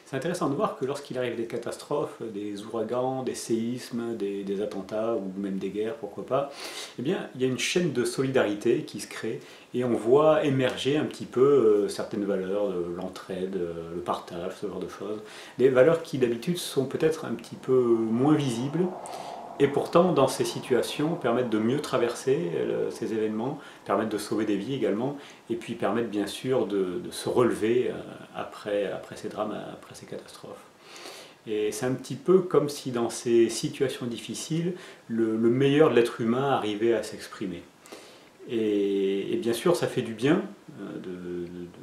C'est intéressant de voir que lorsqu'il arrive des catastrophes, des ouragans, des séismes, des attentats ou même des guerres, pourquoi pas, eh bien, il y a une chaîne de solidarité qui se crée et on voit émerger un petit peu certaines valeurs, l'entraide, le partage, ce genre de choses. Des valeurs qui d'habitude sont peut-être un petit peu moins visibles et pourtant, dans ces situations, permettent de mieux traverser ces événements, permettent de sauver des vies également, et puis permettent bien sûr de se relever après ces drames, après ces catastrophes. Et c'est un petit peu comme si dans ces situations difficiles, le meilleur de l'être humain arrivait à s'exprimer. Et bien sûr, ça fait du bien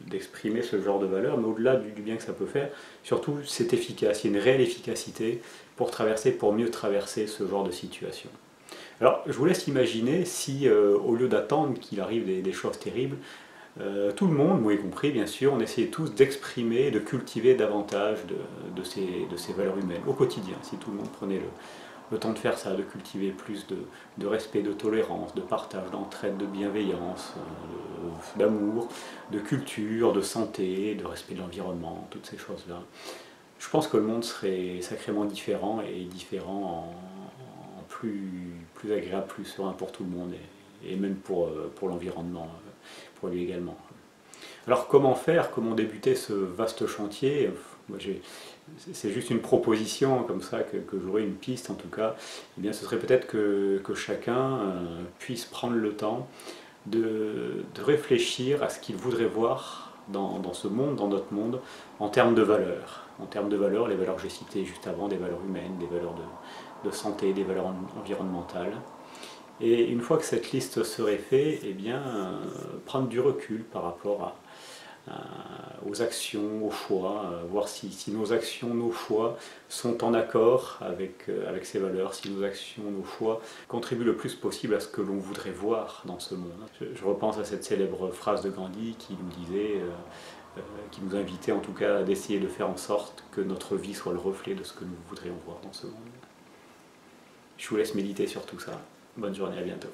d'exprimer ce genre de valeurs, mais au-delà du bien que ça peut faire, surtout c'est efficace, il y a une réelle efficacité pour mieux traverser ce genre de situation. Alors, je vous laisse imaginer si, au lieu d'attendre qu'il arrive des choses terribles, tout le monde, moi y compris bien sûr, on essayait tous d'exprimer, de cultiver davantage de ces valeurs humaines au quotidien, si tout le monde prenait le temps de faire ça, de cultiver plus de respect, de tolérance, de partage, d'entraide, de bienveillance, d'amour, de culture, de santé, de respect de l'environnement, toutes ces choses-là. Je pense que le monde serait sacrément différent et différent en plus agréable, plus serein pour tout le monde et même pour l'environnement, pour lui également. Alors comment faire, comment débuter ce vaste chantier? C'est juste une proposition comme ça que j'aurais, une piste en tout cas. Eh bien, ce serait peut-être que chacun puisse prendre le temps de réfléchir à ce qu'il voudrait voir dans ce monde, dans notre monde, en termes de valeurs. En termes de valeurs, les valeurs que j'ai citées juste avant, des valeurs humaines, des valeurs de santé, des valeurs environnementales. Et une fois que cette liste serait faite, eh bien, prendre du recul par rapport aux actions, aux choix, voir si nos actions, nos choix sont en accord avec ces valeurs, si nos actions, nos choix contribuent le plus possible à ce que l'on voudrait voir dans ce monde. Je repense à cette célèbre phrase de Gandhi qui nous disait, qui nous invitait en tout cas à d'essayer de faire en sorte que notre vie soit le reflet de ce que nous voudrions voir dans ce monde. Je vous laisse méditer sur tout ça. Bonne journée, à bientôt.